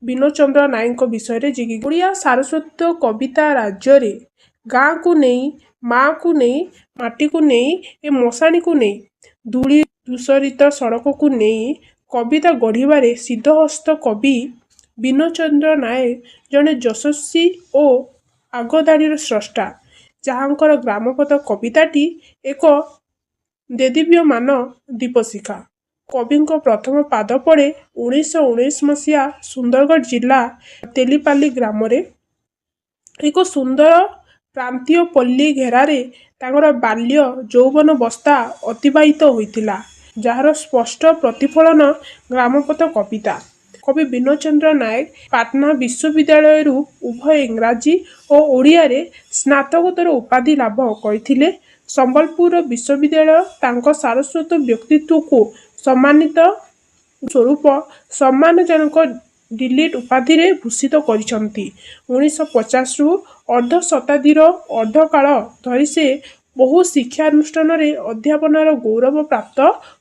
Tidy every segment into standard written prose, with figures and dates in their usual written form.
ବିନୋଦ ଚନ୍ଦ୍ର ନାୟକଙ୍କ ବିଷୟରେ ଯିଏକି ଓଡ଼ିଆ ସାରସ୍ୱତ କବିତା ରାଜ୍ୟରେ ଗାଁକୁ ନେଇ, ମାଆକୁ ନେଇ, ମାଟିକୁ ନେଇ, ଏ ମଶାଣିକୁ ନେଇ, ଧୂଳି ଧୂସରିତ ସଡ଼କକୁ ନେଇ କବିତା ଗଢ଼ିବାରେ ସିଦ୍ଧହସ୍ତ କବି ବିନୋଦ ଚନ୍ଦ୍ର ନାୟକ ଜଣେ ଯଶସ୍ୱୀ ଓ ଆଗଧାଡ଼ିର ସ୍ରଷ୍ଟା, ଯାହାଙ୍କର ଗ୍ରାମପଦ କବିତାଟି ଏକ ଦେଦୀପ୍ୟମାନ ଦୀପଶିଖା। କବିଙ୍କ ପ୍ରଥମ ପାଦ ପଡ଼େ 1919 ମସିହା ସୁନ୍ଦରଗଡ଼ ଜିଲ୍ଲା ତେଲିପାଲି ଗ୍ରାମରେ। ଏକ ସୁନ୍ଦର ପ୍ରାନ୍ତୀୟ ପଲ୍ଲୀ ଘେରାରେ ତାଙ୍କର ବାଲ୍ୟ ଯୌବନବସ୍ଥା ଅତିବାହିତ ହୋଇଥିଲା, ଯାହାର ସ୍ପଷ୍ଟ ପ୍ରତିଫଳନ ଗ୍ରାମପଦ କବିତା। କବି ବିନୋଦ ଚନ୍ଦ୍ର ନାୟକ ପାଟନା ବିଶ୍ୱବିଦ୍ୟାଳୟରୁ ଉଭୟ ଇଂରାଜୀ ଓ ଓଡ଼ିଆରେ ସ୍ନାତକୋତ୍ତର ଉପାଧି ଲାଭ କରିଥିଲେ। ସମ୍ବଲପୁର ବିଶ୍ୱବିଦ୍ୟାଳୟ ତାଙ୍କ ସାରସ୍ୱତ ବ୍ୟକ୍ତିତ୍ୱକୁ ସମ୍ମାନିତ ସ୍ୱରୂପ ସମ୍ମାନଜନକ ଡିଲିଟ ଉପାଧିରେ ଭୂଷିତ କରିଛନ୍ତି। 1950ରୁ ଅର୍ଦ୍ଧ ଶତାବ୍ଦୀର ଅର୍ଦ୍ଧକାଳ ଧରି ସେ ବହୁ ଶିକ୍ଷାନୁଷ୍ଠାନରେ ଅଧ୍ୟାପନାର ଗୌରବ ପ୍ରାପ୍ତ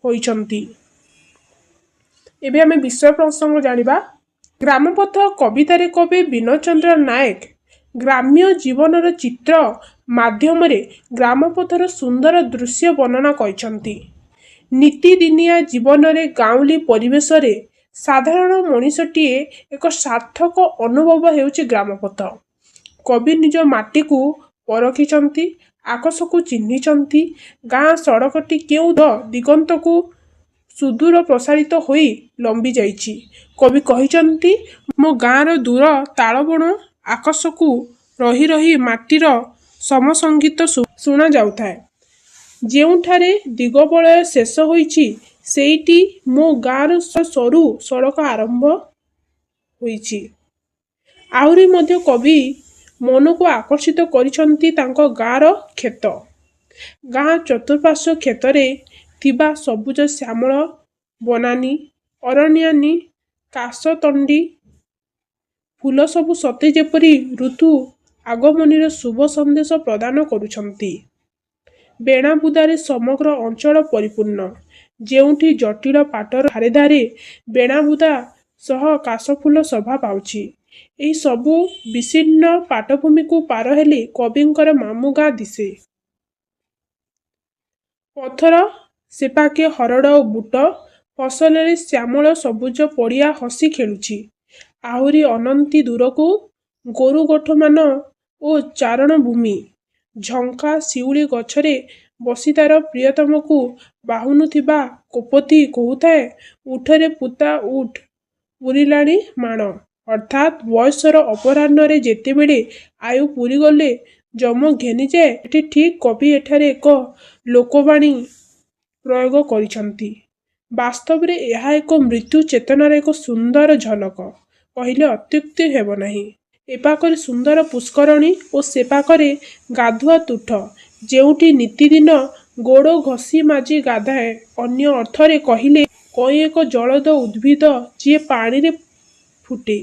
ହୋଇଛନ୍ତି। ଏବେ ଆମେ ବିଷୟ ପ୍ରସଙ୍ଗ ଜାଣିବା। ଗ୍ରାମପଥ କବିତାରେ କବି ବିନୋଦ ଚନ୍ଦ୍ର ନାୟକ ଗ୍ରାମ୍ୟ ଜୀବନର ଚିତ୍ର ମାଧ୍ୟମରେ ଗ୍ରାମପଥର ସୁନ୍ଦର ଦୃଶ୍ୟ ବର୍ଣ୍ଣନା କରିଛନ୍ତି। ନୀତିଦିନିଆ ଜୀବନରେ ଗାଉଁଲି ପରିବେଶରେ ସାଧାରଣ ମଣିଷଟିଏ ଏକ ସାର୍ଥକ ଅନୁଭବ ହେଉଛି ଗ୍ରାମପଥ। କବି ନିଜ ମାଟିକୁ ପରଖିଛନ୍ତି, ଆକାଶକୁ ଚିହ୍ନିଛନ୍ତି। ଗାଁ ସଡ଼କଟି କେଉଁ ଦିଗନ୍ତକୁ ସୁଦୂର ପ୍ରସାରିତ ହୋଇ ଲମ୍ବି ଯାଇଛି। କବି କହିଛନ୍ତି, ମୋ ଗାଁର ଦୂର ତାଳବଣ ଆକାଶକୁ ରହି ରହି ମାଟିର ସମସଙ୍ଗୀତ ଶୁଣାଯାଉଥାଏ। ଯେଉଁଠାରେ ଦିଗବଳୟ ଶେଷ ହୋଇଛି, ସେଇଠି ମୋ ଗାଁର ସରୁ ସଡ଼କ ଆରମ୍ଭ ହୋଇଛି। ଆହୁରି ମଧ୍ୟ କବି ମନକୁ ଆକର୍ଷିତ କରିଛନ୍ତି ତାଙ୍କ ଗାଁର କ୍ଷେତ। ଗାଁ ଚତୁଃପାର୍ଶ୍ୱ କ୍ଷେତରେ ଥିବା ସବୁଜ ଶ୍ୟାମଳ ବନାନୀ, ଅରଣ୍ୟାନୀ, କାଶତଣ୍ଡି ଫୁଲ ସବୁ ସତେ ଯେପରି ଋତୁ ଆଗମନୀର ଶୁଭ ସନ୍ଦେଶ ପ୍ରଦାନ କରୁଛନ୍ତି। ବେଣାବୁଦାରେ ସମଗ୍ର ଅଞ୍ଚଳ ପରିପୂର୍ଣ୍ଣ। ଯେଉଁଠି ଜଟିଳ ପାଟର ଧାରେ ଧାରେ ବେଣାବୁଦା ସହ କାଶଫୁଲ ଶୋଭା ପାଉଛି। ଏହି ସବୁ ବିସ୍ତୀର୍ଣ୍ଣ ପାଟଭୂମିକୁ ପାର ହେଲେ କବିଙ୍କର ମାମୁଁ ଗାଁ ଦିଶେ। ପଥର ସେପାଖେ ହରଡ଼ ଓ ବୁଟ ଫସଲରେ ଶ୍ୟାମଳ ସବୁଜ ପଡ଼ିଆ ହସି ଖେଳୁଛି। ଆହୁରି ଅନନ୍ତି ଦୂରକୁ ଗୋରୁଗୋଠମାନ ଓ ଚାରଣ ଭୂମି। ଝଙ୍କା ଶିଉଳି ଗଛରେ ବସି ତାର ପ୍ରିୟତମକୁ ବାହୁନୁଥିବା କପୋତୀ କହୁଥାଏ, ଉଠରେ ପୁତା ଉଠ, ପୂରିଲାଣି ମାଣ। ଅର୍ଥାତ୍ ବୟସର ଅପରାହ୍ନରେ ଯେତେବେଳେ ଆୟୁ ପୂରିଗଲେ ଯମ ଘେନିଯାଏ। ଏଠି ଠିକ୍ କବି ଏଠାରେ ଏକ ଲୋକବାଣୀ ପ୍ରୟୋଗ କରିଛନ୍ତି। ବାସ୍ତବରେ ଏହା ଏକ ମୃତ୍ୟୁ ଚେତନାର ଏକ ସୁନ୍ଦର ଝଲକ କହିଲେ ଅତ୍ୟୁକ୍ତି ହେବ ନାହିଁ। ଏପାଖରେ ସୁନ୍ଦର ପୁଷ୍କରଣୀ ଓ ସେପାଖରେ ଗାଧୁଆ ତୁଠ, ଯେଉଁଠି ନିତିଦିନ ଗୋଡ଼ ଘଷି ମାଜି ଗାଧାଏ। ଅନ୍ୟ ଅର୍ଥରେ କହିଲେ କଇଁ ଏକ ଜଳଜ ଉଦ୍ଭିଦ, ଯିଏ ପାଣିରେ ଫୁଟେ,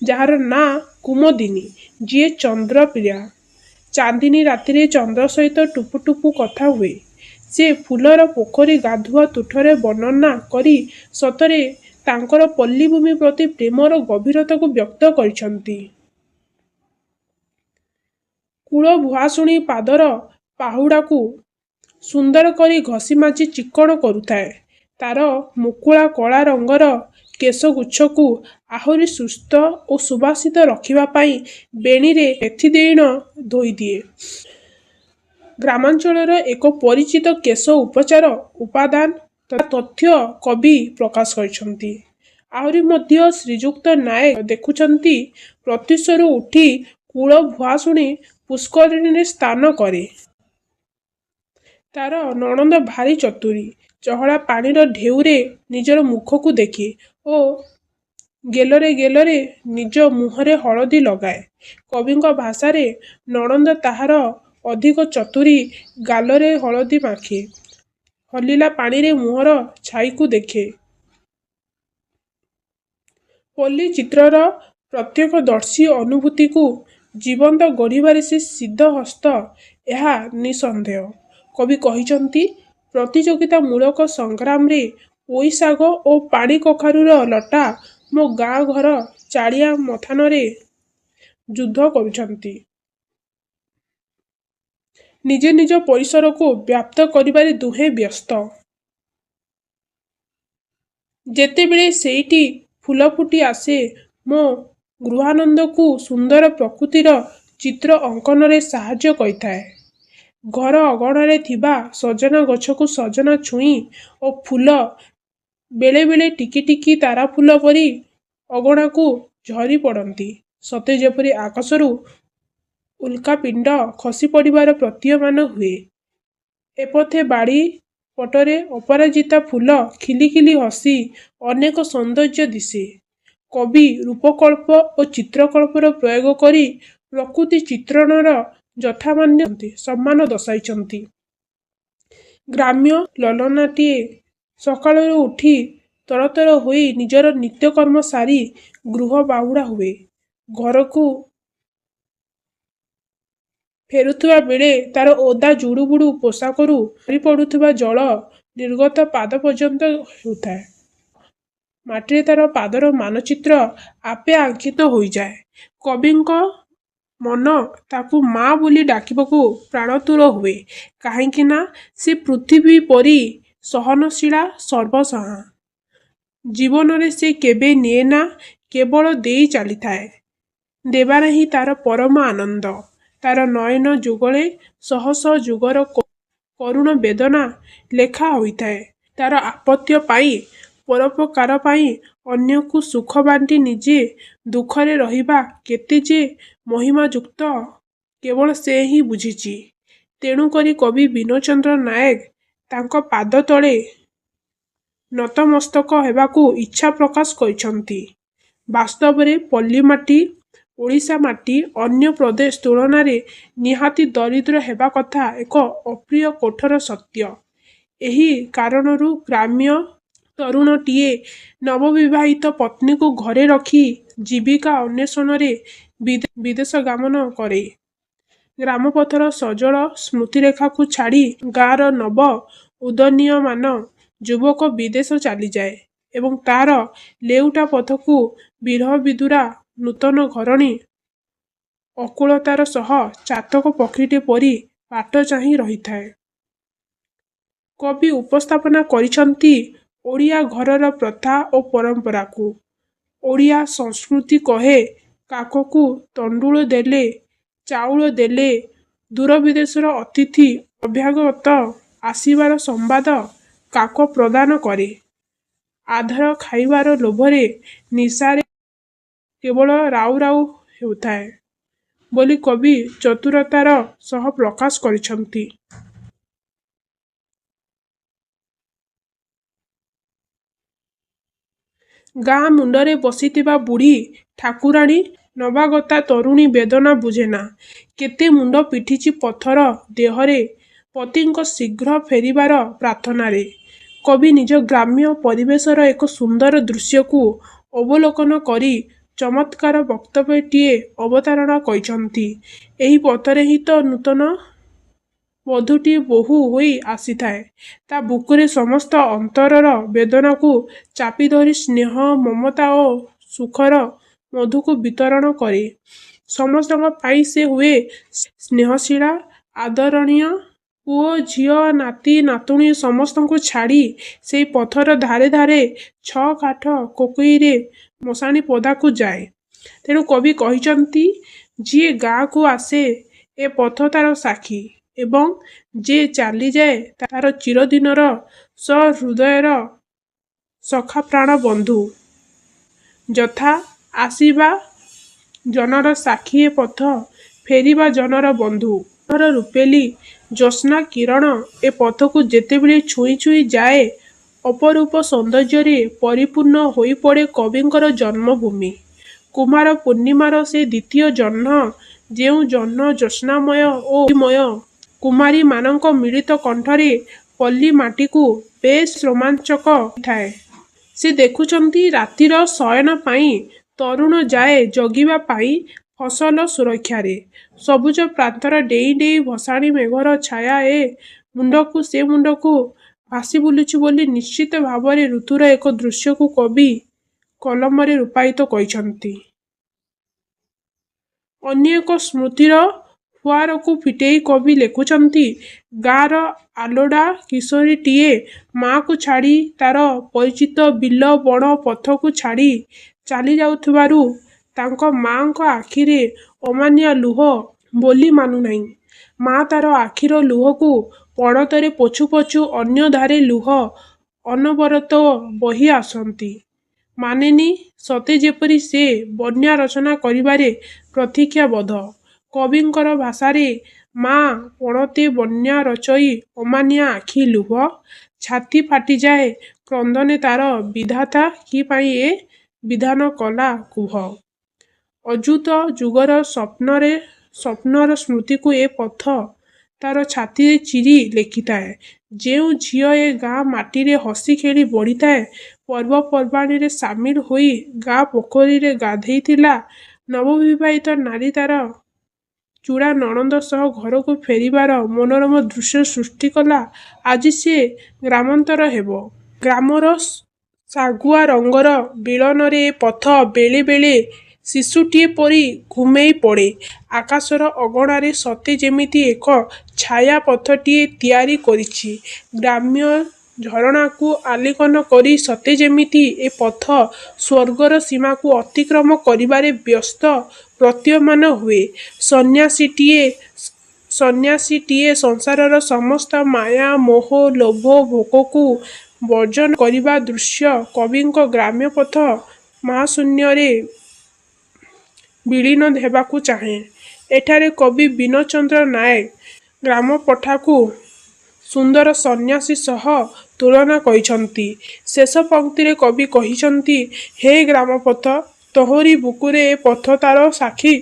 ଯାହାର ନାଁ କୁମୁଦିନୀ, ଯିଏ ଚନ୍ଦ୍ରପ୍ରିୟା। ଚାନ୍ଦିନୀ ରାତିରେ ଚନ୍ଦ୍ର ସହିତ ଟୁପୁ ଟୁପୁ କଥା ହୁଏ। ସେ ଫୁଲର ପୋଖରୀ ଗାଧୁଆ ତୁଠର ବର୍ଣ୍ଣନା କରି ସତରେ ତାଙ୍କର ପଲ୍ଲୀଭୂମି ପ୍ରତି ପ୍ରେମର ଗଭୀରତାକୁ ବ୍ୟକ୍ତ କରିଛନ୍ତି। କୂଳ ଭୁଆସୁଣୀ ପାଦର ପାହୁଡ଼ାକୁ ସୁନ୍ଦର କରି ଘଷି ମାଜି ଚିକ୍କଣ କରୁଥାଏ। ତାର ମୁକୁଳା କଳା ରଙ୍ଗର କେଶଗୁଚ୍ଛକୁ ଆହୁରି ସୁସ୍ଥ ଓ ସୁବାସିତ ରଖିବା ପାଇଁ ବେଣୀରେ ମେଥିତିଣ ଧୋଇଦିଏ। ଗ୍ରାମାଞ୍ଚଳର ଏକ ପରିଚିତ କେଶ ଉପଚାର ଉପାଦାନ ତଥା ତଥ୍ୟ କବି ପ୍ରକାଶ କରିଛନ୍ତି। ଆହୁରି ମଧ୍ୟ ଶ୍ରୀଯୁକ୍ତ ନାୟକ ଦେଖୁଛନ୍ତି, ପ୍ରତ୍ୟୁଷରୁ ଉଠି କୂଳ ଭୁଆସୁଣୀ ପୁଷ୍କରିଣୀରେ ସ୍ନାନ କରେ। ତାର ନଣନ୍ଦ ଭାରି ଚତୁରୀ। ଚହଳା ପାଣିର ଢେଉରେ ନିଜର ମୁଖକୁ ଦେଖେ ଓ ଗେଲରେ ଗେଲରେ ନିଜ ମୁହଁରେ ହଳଦୀ ଲଗାଏ। କବିଙ୍କ ଭାଷାରେ ନଣନ୍ଦ ତାହାର ଅଧିକ ଚତୁରୀ। ଗାଲରେ ହଳଦୀ ମାଖେ, ହଲିଲା ପାଣିରେ ମୁହଁର ଛାଇକୁ ଦେଖେ। ପଲ୍ଲୀ ଚିତ୍ରର ପ୍ରତ୍ୟକ୍ଷଦର୍ଶୀ ଅନୁଭୂତିକୁ ଜୀବନ୍ତ ଗଢ଼ିବାରେ ସେ ସିଦ୍ଧହସ୍ତ, ଏହା ନିଃସନ୍ଦେହ। କବି କହିଛନ୍ତି, ପ୍ରତିଯୋଗିତାମୂଳକ ସଂଗ୍ରାମରେ ପୋଇଶାଗ ଓ ପାଣି କଖାରୁର ଲଟା ମୋ ଗାଁ ଘର ଚାଳିଆ ମଥାନରେ ଯୁଦ୍ଧ କରୁଛନ୍ତି। ନିଜ ନିଜ ପରିସରକୁ ବ୍ୟାପ୍ତ କରିବାରେ ଦୁହେଁ ବ୍ୟସ୍ତ। ଯେତେବେଳେ ସେଇଠି ଫୁଲ ଫୁଟି ଆସେ ମୋ ଗୃହାନନ୍ଦକୁ ସୁନ୍ଦର ପ୍ରକୃତିର ଚିତ୍ର ଅଙ୍କନରେ ସାହାଯ୍ୟ କରିଥାଏ। ଘର ଅଗଣାରେ ଥିବା ସଜନା ଗଛକୁ ସଜନା ଛୁଇଁ ଓ ଫୁଲ ବେଳେ ବେଳେ ଟିକି ଟିକି ତାରା ଫୁଲ ପରି ଅଗଣାକୁ ଝରି ପଡ଼ନ୍ତି। ସତେ ଯେପରି ଆକାଶରୁ ଉଲ୍କାପିଣ୍ଡ ଖସି ପଡ଼ିବାର ପ୍ରତୀୟମାନ ହୁଏ। ଏପଥେ ବାଡ଼ି ପଟରେ ଅପରାଜିତା ଫୁଲ ଖିଲି ଖିଲି ହସି ଅନେକ ସୌନ୍ଦର୍ଯ୍ୟ ଦିଶେ। କବି ରୂପକଳ୍ପ ଓ ଚିତ୍ରକଳ୍ପର ପ୍ରୟୋଗ କରି ପ୍ରକୃତି ଚିତ୍ରଣର ଯଥାମାନ୍ୟ ସମ୍ମାନ ଦର୍ଶାଇଛନ୍ତି। ଗ୍ରାମ୍ୟ ଲଲନାଟିଏ ସକାଳରୁ ଉଠି ତରତର ହୋଇ ନିଜର ନିତ୍ୟକର୍ମ ସାରି ଗୃହ ବାହୁଡ଼ା ହୁଏ। ଘରକୁ ଫେରୁଥିବା ବେଳେ ତାର ଓଦା ଜୁଡ଼ୁବୁଡ଼ୁ ପୋଷାକରୁ ଝରି ପଡ଼ୁଥିବା ଜଳ ନିର୍ଗତ ପାଦ ପର୍ଯ୍ୟନ୍ତ ହେଉଥାଏ। ମାଟିରେ ତାର ପାଦର ମାନଚିତ୍ର ଆପେ ଆଙ୍କିତ ହୋଇଯାଏ। କବିଙ୍କ ମନ ତାକୁ ମା ବୋଲି ଡାକିବାକୁ ପ୍ରାଣତୁର ହୁଏ। କାହିଁକି ନା ସେ ପୃଥିବୀ ପରି ସହନଶୀଳା, ସର୍ବଂସହା। ଜୀବନରେ ସେ କେବେ ନିଏନା, କେବଳ ଦେଇ ଚାଲିଥାଏ। ଦେବାରେ ହିଁ ତାର ପରମ ଆନନ୍ଦ। ତାର ନୟନ ଯୁଗଳେ ଶହ ଶହ ଯୁଗର କରୁଣ ବେଦନା ଲେଖା ହୋଇଥାଏ। ତାର ଆପତ୍ୟ ପାଇଁ, ପରୋପକାର ପାଇଁ ଅନ୍ୟକୁ ସୁଖ ବାଣ୍ଟି ନିଜେ ଦୁଃଖରେ ରହିବା କେତେ ଯେ ମହିମାଯୁକ୍ତ କେବଳ ସେ ହିଁ ବୁଝିଛି। ତେଣୁକରି କବି ବିନୋଦଚନ୍ଦ୍ର ନାୟକ ତାଙ୍କ ପାଦ ତଳେ ନତମସ୍ତକ ହେବାକୁ ଇଚ୍ଛା ପ୍ରକାଶ କରିଛନ୍ତି। ବାସ୍ତବରେ ପଲ୍ଲୀମାଟି, ଓଡ଼ିଶା ମାଟି ଅନ୍ୟ ପ୍ରଦେଶ ତୁଳନାରେ ନିହାତି ଦରିଦ୍ର ହେବା କଥା ଏକ ଅପ୍ରିୟ କଠୋର ସତ୍ୟ। ଏହି କାରଣରୁ ଗ୍ରାମ୍ୟ ତରୁଣଟିଏ ନବବିବାହିତ ପତ୍ନୀକୁ ଘରେ ରଖି ଜୀବିକା ଅନ୍ୱେଷଣରେ ବିଦେଶ ଗମନ କରେ। ଗ୍ରାମପଥର ସଜଳ ସ୍ମୃତିରେଖାକୁ ଛାଡ଼ି ଗାଁର ନବ ଉଦୀୟମାନ ଯୁବକ ବିଦେଶ ଚାଲିଯାଏ ଏବଂ ତାର ଲେଉଟା ପଥକୁ ବିରହ ବିଧୁରା ନୂତନ ଘରଣୀ ଅକୁଳତାର ସହ ଚାତକ ପକ୍ଷୀଟେ ପରି ବାଟ ଚାହିଁ ରହିଥାଏ। କବି ଉପସ୍ଥାପନା କରିଛନ୍ତି ଓଡ଼ିଆ ଘରର ପ୍ରଥା ଓ ପରମ୍ପରାକୁ। ଓଡ଼ିଆ ସଂସ୍କୃତି କହେ କାକକୁ ତଣ୍ଡୁଳ ଦେଲେ, ଚାଉଳ ଦେଲେ, ଦୂର ବିଦେଶର ଅତିଥି ଅଭ୍ୟାଗତ ଆସିବାର ସମ୍ବାଦ କାକ ପ୍ରଦାନ କରେ। ଆଧାର ଖାଇବାର ଲୋଭରେ ନିଶାରେ କେବଳ ରାଉ ରାଉ ହେଉଥାଏ ବୋଲି କବି ଚତୁରତାର ସହ ପ୍ରକାଶ କରିଛନ୍ତି। ଗାଁ ମୁଣ୍ଡରେ ବସିଥିବା ବୁଢ଼ୀ ଠାକୁରାଣୀ ନବାଗତା ତରୁଣୀ ବେଦନା ବୁଝେନା। କେତେ ମୁଣ୍ଡ ପିଟିଛି ପଥର ଦେହରେ ପତିଙ୍କ ଶୀଘ୍ର ଫେରିବାର ପ୍ରାର୍ଥନାରେ। କବି ନିଜ ଗ୍ରାମ୍ୟ ପରିବେଶର ଏକ ସୁନ୍ଦର ଦୃଶ୍ୟକୁ ଅବଲୋକନ କରି ଚମତ୍କାର ବକ୍ତବ୍ୟଟିଏ ଅବତାରଣା କରିଛନ୍ତି। ଏହି ପଥରେ ହିଁ ତ ନୂତନ ବଧୂଟି ବୋହୂ ହୋଇ ଆସିଥାଏ। ତା ବୁକୁରେ ସମସ୍ତ ଅନ୍ତରର ବେଦନାକୁ ଚାପି ଧରି ସ୍ନେହ, ମମତା ଓ ସୁଖର ମଧୁକୁ ବିତରଣ କରେ। ସମସ୍ତଙ୍କ ପାଇଁ ସେ ହୁଏ ସ୍ନେହଶୀଳା, ଆଦରଣୀୟ। ପୁଅ, ଝିଅ, ନାତି, ନାତୁଣୀ ସମସ୍ତଙ୍କୁ ଛାଡ଼ି ସେଇ ପଥର ଧାରେ ଧାରେ ଛ କାଠ କୋକଇରେ ମଶାଣି ପଦାକୁ ଯାଏ। ତେଣୁ କବି କହିଛନ୍ତି, ଯିଏ ଗାଁକୁ ଆସେ ଏ ପଥ ତାର ସାକ୍ଷୀ ଏବଂ ଯେ ଚାଲିଯାଏ ତାର ଚିରଦିନର ସହୃଦୟର ସଖା ପ୍ରାଣ ବନ୍ଧୁ। ଯଥା ଆସିବା ଜନର ସାକ୍ଷୀ ଏ ପଥ, ଫେରିବା ଜନର ବନ୍ଧୁ। ଘର ରୂପେଲି ଜ୍ୟୋତ୍ସ୍ନା କିରଣ ଏ ପଥକୁ ଯେତେବେଳେ ଛୁଇଁ ଛୁଇଁ ଯାଏ, ଅପରୂପ ସୌନ୍ଦର୍ଯ୍ୟରେ ପରିପୂର୍ଣ୍ଣ ହୋଇପଡ଼େ କବିଙ୍କର ଜନ୍ମଭୂମି। କୁମାର ପୂର୍ଣ୍ଣିମାର ସେ ଦ୍ୱିତୀୟ ଜହ୍ନ, ଯେଉଁ ଜହ୍ନ ଜ୍ୟୋତ୍ସ୍ନାମୟ ଓ ମୟ କୁମାରୀମାନଙ୍କ ମିଳିତ କଣ୍ଠରେ ପଲ୍ଲୀ ମାଟିକୁ ବେଶ୍ ରୋମାଞ୍ଚକ କରିଥାଏ। ସେ ଦେଖୁଛନ୍ତି ରାତିର ଶୟନ ପାଇଁ ତରୁଣ ଯାଏ ଜଗିବା ପାଇଁ ଫସଲ ସୁରକ୍ଷାରେ। ସବୁଜ ପ୍ରାନ୍ତର ଡେଇଁ ଡେଇଁ ଭସାଣୀ ମେଘର ଛାୟା ଏ ମୁଣ୍ଡକୁ ସେ ମୁଣ୍ଡକୁ ଭାସି ବୁଲୁଛି ବୋଲି ନିଶ୍ଚିତ ଭାବରେ ଋତୁର ଏକ ଦୃଶ୍ୟକୁ କବି କଲମରେ ରୂପାୟିତ କରିଛନ୍ତି। ଅନ୍ୟ ଏକ ସ୍ମୃତିର ଫୁଆରକୁ ଫିଟେଇ କବି ଲେଖୁଛନ୍ତି, ଗାଁର ଆଲୋଡ଼ା କିଶୋରୀଟିଏ ମାଆକୁ ଛାଡ଼ି ତାର ପରିଚିତ ବିଲ ବଣ ପଥକୁ ଛାଡ଼ି ଚାଲି ଯାଉଥିବାରୁ ତାଙ୍କ ମାଆଙ୍କ ଆଖିରେ ଅମାନିଆ ଲୁହ ବୋଲି ମାନୁନାହିଁ। ମା ତାର ଆଖିର ଲୁହକୁ ପଣତରେ ପୋଛୁ ପୋଛୁ ଅନ୍ୟ ଧାରେ ଲୁହ ଅନବରତ ବହି ଆସନ୍ତି। ମାନେନି ସତେ ଯେପରି ସେ ବନ୍ୟା ରଚନା କରିବାରେ ପ୍ରତୀକ୍ଷାବଦ୍ଧ। କବିଙ୍କର ଭାଷାରେ ମା ପଣତେ ବନ୍ୟା ରଚଇ ଅମାନିଆ ଆଖି ଲୁହ, ଛାତି ଫାଟିଯାଏ କ୍ରନ୍ଦନେ ତାର ବିଧାତା କି ପାଇଁ ଏ ବିଧାନ କଲା କୁହ। ଅଯୁତ ଯୁଗର ସ୍ୱପ୍ନର ସ୍ମୃତିକୁ ଏ ପଥ ତାର ଛାତିରେ ଚିରି ଲେଖିଥାଏ। ଯେଉଁ ଝିଅ ଏ ଗାଁ ମାଟିରେ ହସି ଖେଳି ବଢ଼ିଥାଏ, ପର୍ବପର୍ବାଣିରେ ସାମିଲ ହୋଇ ଗାଁ ପୋଖରୀରେ ଗାଧେଇଥିଲା, ନବବିବାହିତ ନାରୀ ତାର ଚୁଡ଼ା ନଣନ୍ଦ ସହ ଘରକୁ ଫେରିବାର ମନୋରମ ଦୃଶ୍ୟ ସୃଷ୍ଟି କଲା, ଆଜି ସେ ଗ୍ରାମାନ୍ତର ହେବ। ଗ୍ରାମର ଶାଗୁଆ ରଙ୍ଗର ବିଳନରେ ଏ ପଥ ବେଳେ ବେଳେ ଶିଶୁଟିଏ ପରି ଘୁମେଇ ପଡ଼େ। ଆକାଶର ଅଗଣାରେ ସତେ ଯେମିତି ଏକ ଛାୟା ପଥଟିଏ ତିଆରି କରିଛି। ଗ୍ରାମ୍ୟ ଝରଣାକୁ ଆଲିଙ୍ଗନ କରି ସତେ ଯେମିତି ଏ ପଥ ସ୍ୱର୍ଗର ସୀମାକୁ ଅତିକ୍ରମ କରିବାରେ ବ୍ୟସ୍ତ ପ୍ରତୀୟମାନ ହୁଏ। ସନ୍ନ୍ୟାସୀଟିଏ ସଂସାରର ସମସ୍ତ ମାୟା ମୋହ ଲୋଭ ଭୋଗକୁ ବର୍ଜନ କରିବା ଦୃଶ୍ୟ କବିଙ୍କ ଗ୍ରାମ୍ୟ ପଥ ମହାଶୂନ୍ୟରେ ବିଳୀନ ହେବାକୁ ଚାହେଁ। ଏଠାରେ କବି ବୀନଚନ୍ଦ୍ର ନାୟକ ଗ୍ରାମପଠାକୁ ସୁନ୍ଦର ସନ୍ନ୍ୟାସୀ ସହ ତୁଳନା କରିଛନ୍ତି। ଶେଷ ପଂକ୍ତିରେ କବି କହିଛନ୍ତି, ହେ ଗ୍ରାମପଥ, ତୋହରି ବୁକୁରେ ଏ ପଥ ତାର ସାକ୍ଷୀ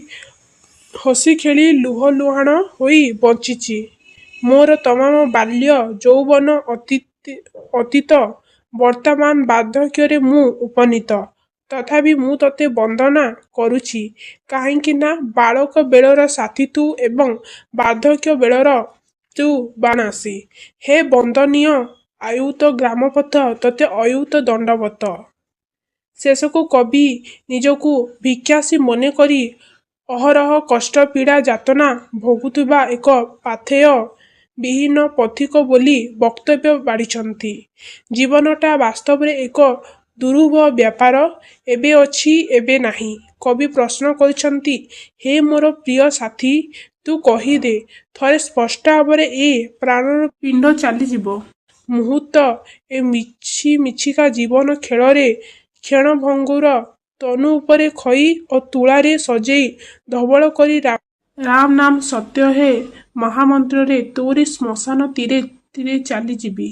ହସି ଖେଳି ଲୁହ ଲୁହାଣ ହୋଇ ବଞ୍ଚିଛି। ମୋର ତମାମ ବାଲ୍ୟ ଯୌବନ ଅତୀତ ବର୍ତ୍ତମାନ ବାର୍ଦ୍ଧକ୍ୟରେ ମୁଁ ଉପନୀତ। ତଥାପି ମୁଁ ତୋତେ ବନ୍ଦନା କରୁଛି, କାହିଁକି ନା ବାଳକ ବେଳର ସାଥୀ ତୁ ଏବଂ ବାର୍ଦ୍ଧକ୍ୟ ବେଳର ତୁ ବାନାସୀ। ହେ ବନ୍ଦନୀୟ ଆୟୂତ ଗ୍ରାମପଥ, ତୋତେ ଅୟୂତ ଦଣ୍ଡବତ। ଶେଷକୁ କବି ନିଜକୁ ଭିକ୍ଷାସୀ ମନେକରି ଅହରହ କଷ୍ଟ ପୀଡ଼ା ଯାତନା ଭୋଗୁଥିବା ଏକ ପାଥେୟ ବିହୀନ ପଥିକ ବୋଲି ବକ୍ତବ୍ୟ ବାଢ଼ିଛନ୍ତି। ଜୀବନଟା ବାସ୍ତବରେ ଏକ ଦୁରୂହ ବ୍ୟାପାର, ଏବେ ଅଛି ଏବେ ନାହିଁ। କବି ପ୍ରଶ୍ନ କରିଛନ୍ତି, ହେ ମୋର ପ୍ରିୟ ସାଥୀ, ତୁ କହିଦେ ଥରେ ସ୍ପଷ୍ଟ ଭାବରେ ଏ ପ୍ରାଣର ପିଣ୍ଡ ଚାଲିଯିବ। ମୁହୂର୍ତ୍ତ ଏ ମିଛିକା ଜୀବନ ଖେଳରେ କ୍ଷଣଭଙ୍ଗୁର ତନୁ ଉପରେ ଖଇ ଓ ତୁଳାରେ ସଜେଇ ଧବଳ କରି ରାମ ନାମ ସତ୍ୟ ହେ ମହାମନ୍ତ୍ରରେ ତୋରି ଶ୍ମଶାନ ତୀରେ ତୀରେ ଚାଲିଯିବି।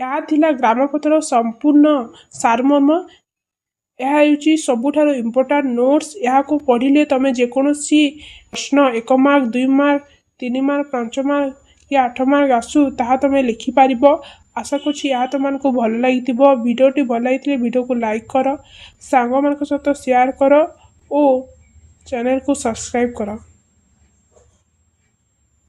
ଏହା ଥିଲା ଗ୍ରାମପଥର ସମ୍ପୂର୍ଣ୍ଣ ସାରମର୍ମ। ଏହା ହେଉଛି ସବୁଠାରୁ ଇମ୍ପୋର୍ଟାଣ୍ଟ ନୋଟ୍ସ। ଏହାକୁ ପଢ଼ିଲେ ତମେ ଯେକୌଣସି ପ୍ରଶ୍ନ 1 ମାର୍କ 2 ମାର୍କ 3 ମାର୍କ 5 ମାର୍କ କି 8 ମାର୍କ ଆସୁ ତାହା ତମେ ଲେଖିପାରିବ। ଆଶା କରୁଛି ଏହା ତୁମମାନଙ୍କୁ ଭଲ ଲାଗିଥିବ। ଭିଡ଼ିଓଟି ଭଲ ଲାଗିଥିଲେ ଭିଡ଼ିଓକୁ ଲାଇକ୍ କର, ସାଙ୍ଗମାନଙ୍କ ସହିତ ସେୟାର କର ଓ ଚ୍ୟାନେଲକୁ ସବସ୍କ୍ରାଇବ୍ କର।